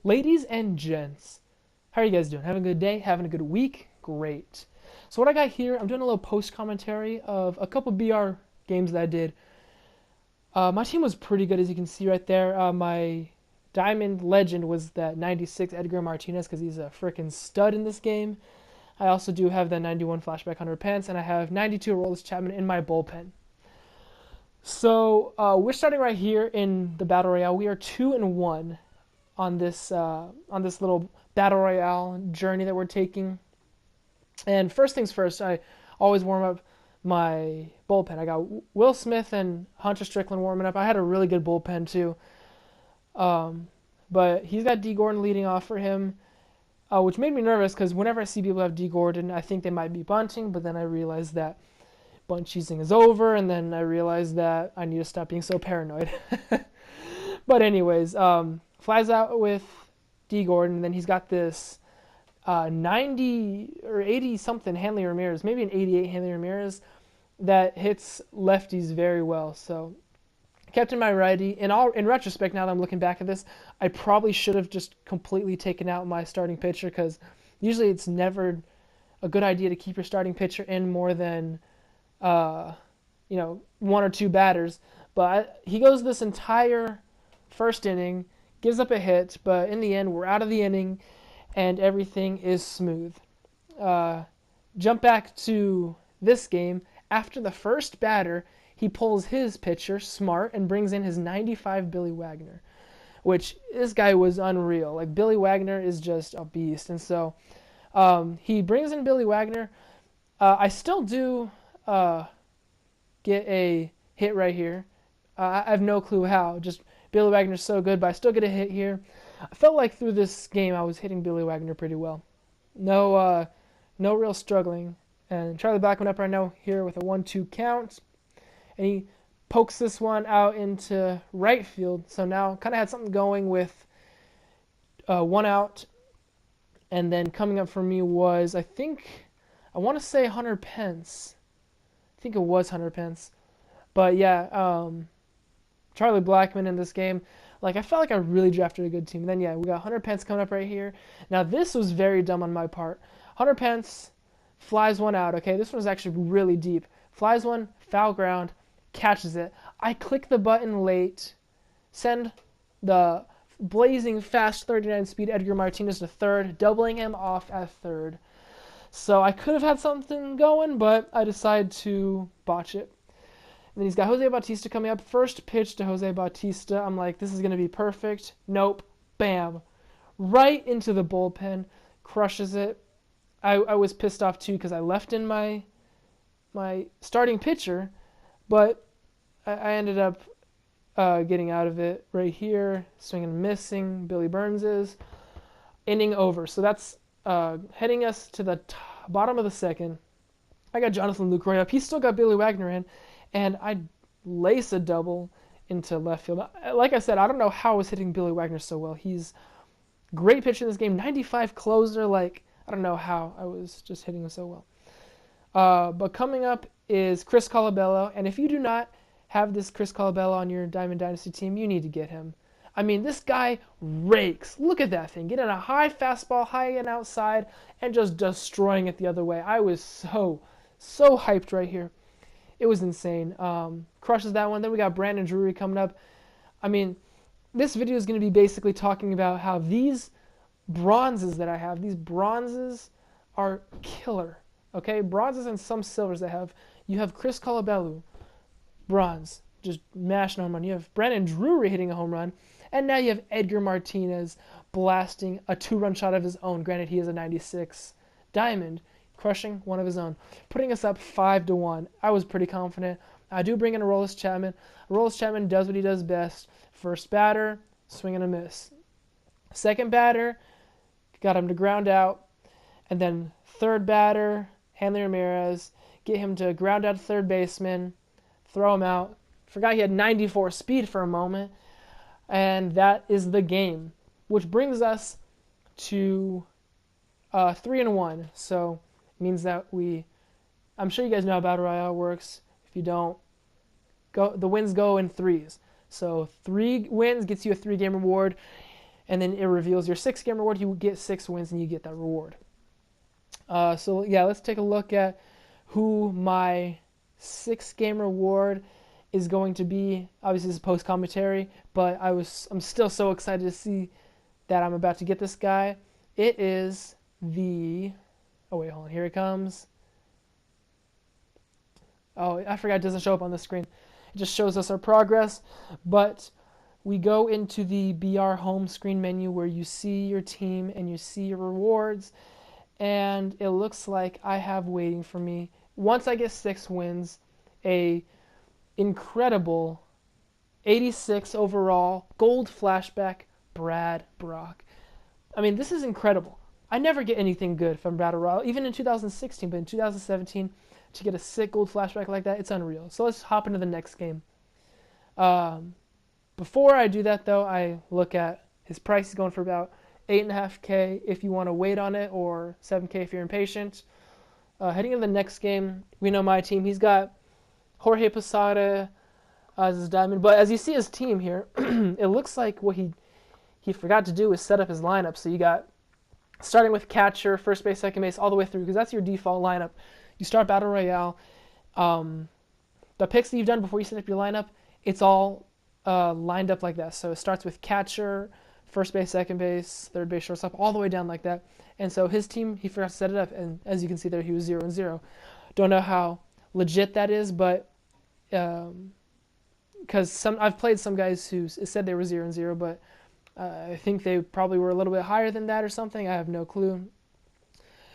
Ladies and gents, how are you guys doing? Having a good day? Having a good week? Great. So what I got here, I'm doing a little post commentary of a couple BR games that I did. My team was pretty good, as you can see right there. My diamond legend was that 96 Edgar Martinez because he's a freaking stud in this game. I also do have the 91 flashback 100 pence, and I have 92 Rollis Chapman in my bullpen. So we're starting right here in the battle royale. We are 2-1 on this little battle royale journey that we're taking. And first things first, I always warm up my bullpen. I got Will Smith and Hunter Strickland warming up. I had a really good bullpen too, but he's got D Gordon leading off for him, which made me nervous because whenever I see people have D Gordon, I think they might be bunting, but then I realized that bunt cheesing is over, and then I realized that I need to stop being so paranoid. But anyways, flies out with D Gordon, and then he's got this 90 or 80 something Hanley Ramirez, maybe an 88 Hanley Ramirez that hits lefties very well. So kept in my righty. In retrospect, now that I'm looking back at this, I probably should have just completely taken out my starting pitcher because usually it's never a good idea to keep your starting pitcher in more than one or two batters. But he goes this entire first inning, gives up a hit, but in the end, we're out of the inning, and everything is smooth. Jump back to this game. After the first batter, he pulls his pitcher, Smart, and brings in his 95 Billy Wagner, which this guy was unreal. Like, Billy Wagner is just a beast. And so he brings in Billy Wagner. I still do get a hit right here. I have no clue how. Just Billy Wagner's so good, but I still get a hit here. I felt like through this game I was hitting Billy Wagner pretty well. No real struggling. And Charlie Blackmon up right now here with a 1-2 count. And he pokes this one out into right field. So now kind of had something going with one out. And then coming up for me was, I want to say Hunter Pence. I think it was Hunter Pence. But yeah, Charlie Blackmon in this game. Like, I felt like I really drafted a good team. And then, yeah, we got Hunter Pence coming up right here. Now, this was very dumb on my part. Hunter Pence flies one out, okay? This one was actually really deep. Flies one, foul ground, catches it. I click the button late, send the blazing fast 39 speed Edgar Martinez to third, doubling him off at third. So I could have had something going, but I decided to botch it. And then he's got Jose Bautista coming up. First pitch to Jose Bautista. I'm like, this is going to be perfect. Nope. Bam. Right into the bullpen. Crushes it. I was pissed off, too, because I left in my starting pitcher. But I ended up getting out of it right here. Swinging and missing. Billy Burns is. Inning over. So that's heading us to the bottom of the second. I got Jonathan Lucroy up. He's still got Billy Wagner in. And I lace a double into left field. Like I said, I don't know how I was hitting Billy Wagner so well. He's great pitcher in this game. 95 closer. Like, I don't know how I was just hitting him so well. But coming up is Chris Colabello. And if you do not have this Chris Colabello on your Diamond Dynasty team, you need to get him. I mean, this guy rakes. Look at that thing. Getting a high fastball, high and outside, and just destroying it the other way. I was so hyped right here. It was insane. Crushes that one. Then we got Brandon Drury coming up. I mean, this video is going to be basically talking about how these bronzes that I have, these bronzes are killer. Okay? Bronzes and some silvers that have. You have Chris Colabello, bronze, just mashing a home run. You have Brandon Drury hitting a home run. And now you have Edgar Martinez blasting a 2-run shot of his own. Granted, he is a 96 diamond. Crushing one of his own, putting us up 5-1. I was pretty confident. I do bring in a Rollis Chapman. Rollis Chapman does what he does best. First batter, swing and a miss. Second batter, got him to ground out. And then third batter, Hanley Ramirez, get him to ground out third baseman, throw him out. Forgot he had 94 speed for a moment. And that is the game, which brings us to 3-1. So means that I'm sure you guys know how Battle Royale works. If you don't, the wins go in threes. So 3 wins gets you a 3-game reward. and then it reveals your 6-game reward. You get 6 wins, and you get that reward. So yeah, let's take a look at who my 6-game reward is going to be. Obviously, this is post commentary, but I'm still so excited to see that I'm about to get this guy. It is the. Oh wait, hold on. Here it comes. Oh, I forgot it doesn't show up on the screen. It just shows us our progress. But we go into the BR home screen menu where you see your team and you see your rewards. And it looks like I have waiting for me, once I get 6 wins, a incredible 86 overall gold flashback Brad Brock. I mean, this is incredible. I never get anything good from Battle Royale, even in 2016, but in 2017, to get a sick gold flashback like that, it's unreal. So let's hop into the next game. Before I do that, though, I look at his price. He's going for about 8.5K if you want to wait on it, or 7K if you're impatient. Heading into the next game, we know my team. He's got Jorge Posada as his diamond, but as you see his team here, it looks like what he forgot to do is set up his lineup. So you got, starting with catcher, first base, second base, all the way through, because that's your default lineup. You start Battle Royale. The picks that you've done before you set up your lineup, it's all lined up like that. So it starts with catcher, first base, second base, third base, shortstop, all the way down like that. And so his team, he forgot to set it up, and as you can see there, he was 0-0. Don't know how legit that is, but because I've played some guys who said they were 0-0, but I think they probably were a little bit higher than that or something. I have no clue.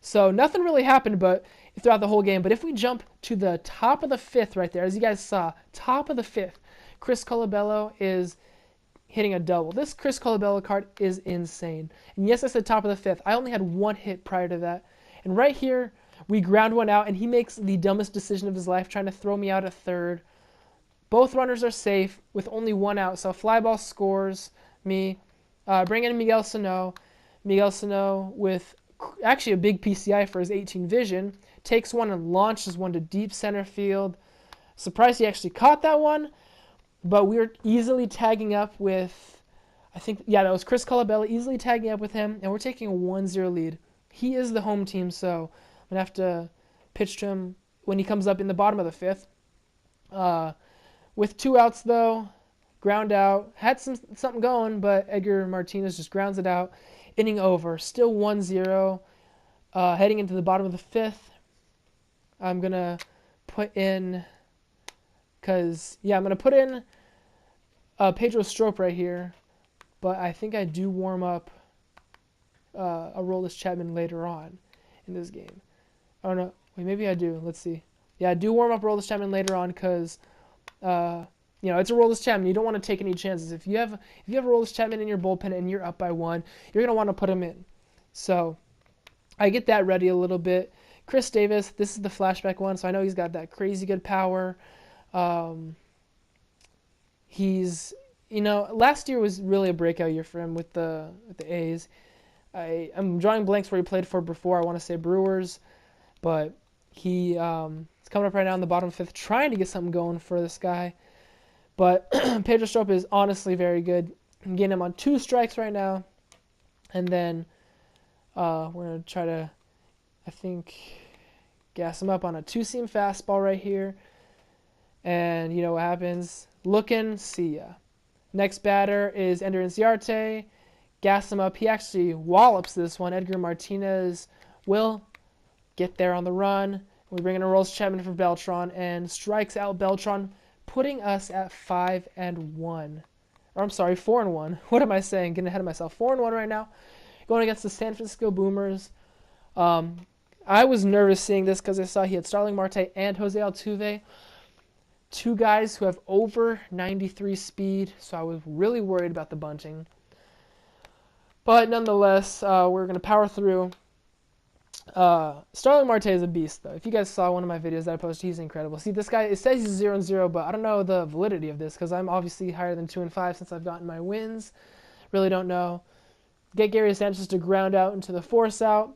So nothing really happened, but throughout the whole game. But if we jump to the top of the 5th right there, as you guys saw, top of the 5th, Chris Colabello is hitting a double. This Chris Colabello card is insane. And yes, I said top of the 5th. I only had 1 hit prior to that. And right here, we ground one out, and he makes the dumbest decision of his life, trying to throw me out at third. Both runners are safe with only 1 out. So fly ball scores me. Bring in Miguel Sano. Miguel Sano with actually a big PCI for his 18 vision. Takes one and launches one to deep center field. Surprised he actually caught that one. But we were easily tagging up with, I think, yeah, that was Chris Colabello, easily tagging up with him, and we're taking a 1-0 lead. He is the home team, so I'm going to have to pitch to him when he comes up in the bottom of the 5th. With 2 outs, though, ground out. Had something going, but Edgar Martinez just grounds it out. Inning over. Still 1-0. Heading into the bottom of the 5th, I'm going to put in... I'm going to put in Pedro Strop right here, but I think I do warm up a Roldis Chapman later on in this game. Oh, no. Wait, maybe I do. Let's see. Yeah, I do warm up Roldis Chapman later on because, it's a Roldis Chapman. You don't want to take any chances. If you have a Roldis Chapman in your bullpen and you're up by 1, you're going to want to put him in. So I get that ready a little bit. Chris Davis, this is the flashback one, so I know he's got that crazy good power. He's, last year was really a breakout year for him with the A's. I'm drawing blanks where he played for before. I want to say Brewers, but he is coming up right now in the bottom 5th, trying to get something going for this guy. But Pedro Strop is honestly very good. I'm getting him on 2 strikes right now, and then we're gonna try to, I think, gas him up on a 2-seam fastball right here. And you know what happens? Looking, see ya. Next batter is Ender Inciarte. Gas him up. He actually wallops this one. Edgar Martinez will get there on the run. We bring in a Roldis Chapman for Beltran and strikes out Beltran, putting us at 5-1. Or I'm sorry, 4-1. What am I saying? Getting ahead of myself. 4-1 right now. Going against the San Francisco Boomers. I was nervous seeing this because I saw he had Starling Marte and Jose Altuve. 2 guys who have over 93 speed, so I was really worried about the bunting. But nonetheless, we're going to power through. Starling Marte is a beast, though. If you guys saw one of my videos that I posted, he's incredible. See, this guy, it says he's 0-0, but I don't know the validity of this because I'm obviously higher than 2-5 since I've gotten my wins. Really don't know. Get Gary Sanchez to ground out into the 4th out.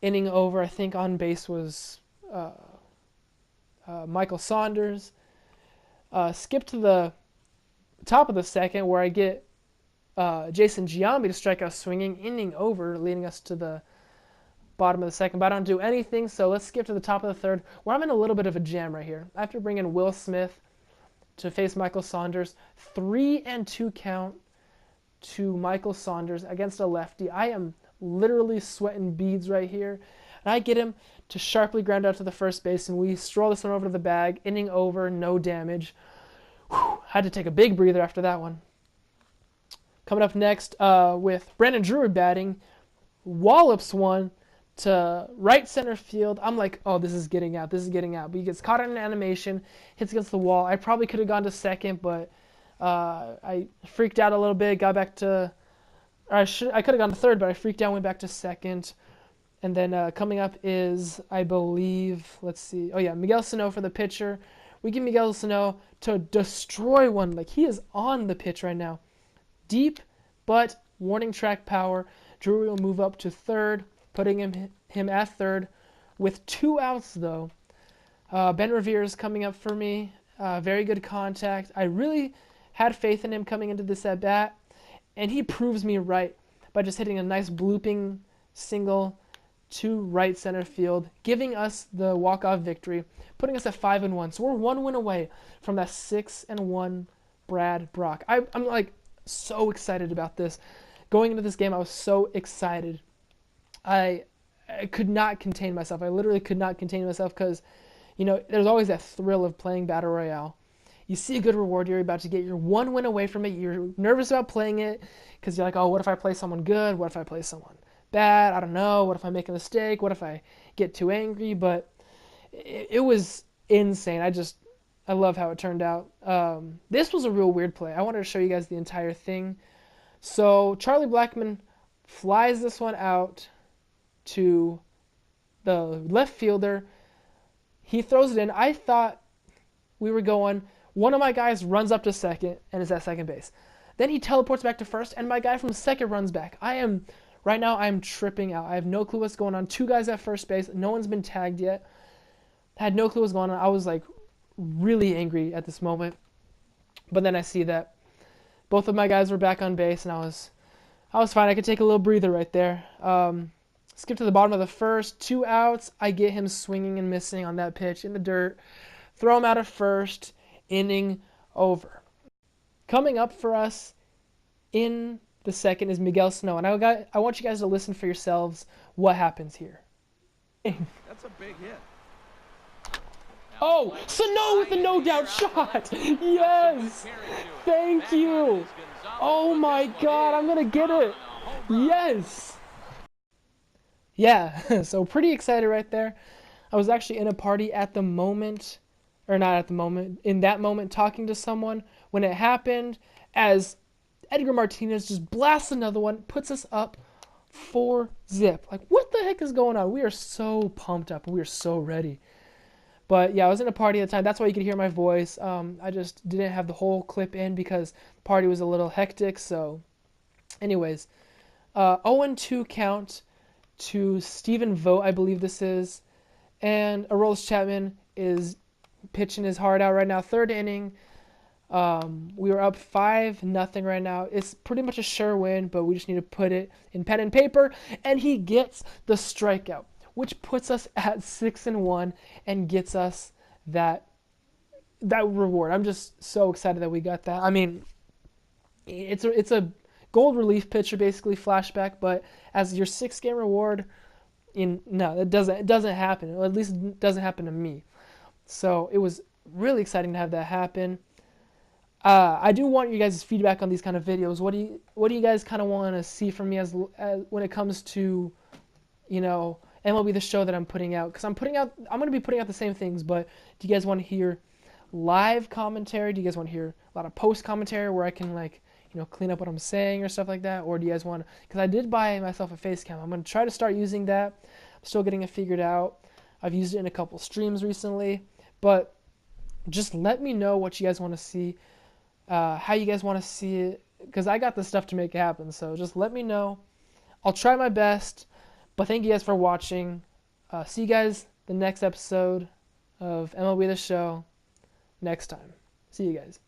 Inning over, I think on base was Michael Saunders. Skip to the top of the 2nd where I get Jason Giambi to strike out swinging, inning over, leading us to the bottom of the second. But I don't do anything, so let's skip to the top of the third, where I'm in a little bit of a jam right here. I have to bring in Will Smith to face Michael Saunders. 3-2 count to Michael Saunders against a lefty. I am literally sweating beads right here. And I get him to sharply ground out to the first base, and we stroll this one over to the bag. Inning over, no damage. Whew, had to take a big breather after that one. Coming up next with Brandon Drury batting, wallops one to right center field. I'm like, oh, this is getting out. This is getting out. But he gets caught in an animation, hits against the wall. I probably could have gone to second, but I freaked out a little bit. Got back to, I could have gone to third, but I freaked out, went back to second. And then coming up is, I believe, let's see. Oh yeah, Miguel Sano for the pitcher. We get Miguel Sano to destroy one. Like, he is on the pitch right now. Deep, but warning track power. Drury will move up to third, putting him at third with 2 outs, though. Ben Revere is coming up for me. Very good contact. I really had faith in him coming into this at-bat, and he proves me right by just hitting a nice blooping single to right center field, giving us the walk-off victory, putting us at 5-1. So we're 1 win away from that 6-1 Brad Brock. I'm like so excited about this. Going into this game, I was so excited. I could not contain myself. I literally could not contain myself because, you know, there's always that thrill of playing Battle Royale. You see a good reward, you're about to get. You're 1 win away from it. You're nervous about playing it because you're like, oh, what if I play someone good? What if I play someone bad? I don't know. What if I make a mistake? What if I get too angry? But it was insane. I love how it turned out. This was a real weird play. I wanted to show you guys the entire thing. So Charlie Blackmon flies this one out to the left fielder. He throws it in. I thought we were going. One of my guys runs up to second and is at second base. Then he teleports back to first, and my guy from second runs back. Right now, I'm tripping out. I have no clue what's going on. 2 guys at first base. No one's been tagged yet. I had no clue what's going on. I was like really angry at this moment. But then I see that both of my guys were back on base, and I was fine. I could take a little breather right there. Skip to the bottom of the first. 2 outs. I get him swinging and missing on that pitch in the dirt. Throw him out of first. Inning over. Coming up for us in the second is Miguel Sano. And I want you guys to listen for yourselves what happens here. That's a big hit. Oh, Sano with the no-doubt shot. Yes. Thank you. Oh, my God. I'm going to get it. Yes. Yeah, so pretty excited right there. I was actually in a party at the moment, or not at the moment, in that moment talking to someone when it happened, as Edgar Martinez just blasts another one, puts us up 4-zip. Like, what the heck is going on? We are so pumped up. We are so ready. But yeah, I was in a party at the time. That's why you could hear my voice. I just didn't have the whole clip in because the party was a little hectic. So anyways, 0-2 count to Stephen Vogt, I believe this is. And Aroldis Chapman is pitching his heart out right now. 3rd inning. We were up 5-0 right now. It's pretty much a sure win, but we just need to put it in pen and paper. And he gets the strikeout, which puts us at 6-1 and gets us that reward. I'm just so excited that we got that. I mean, it's a gold relief pitcher, basically flashback, but as your 6-game reward, no, it doesn't happen. Or at least it doesn't happen to me. So it was really exciting to have that happen. I do want you guys' feedback on these kind of videos. What do you guys kind of want to see from me as when it comes to, you know, MLB The Show that I'm putting out? Because I'm going to be putting out the same things, but do you guys want to hear live commentary? Do you guys want to hear a lot of post commentary where I can, like, you know, clean up what I'm saying or stuff like that? Or do you guys want to, because I did buy myself a face cam. I'm going to try to start using that. I'm still getting it figured out. I've used it in a couple streams recently, but just let me know what you guys want to see, how you guys want to see it, because I got the stuff to make it happen. So just let me know. I'll try my best, but thank you guys for watching. See you guys the next episode of MLB The Show next time. See you guys.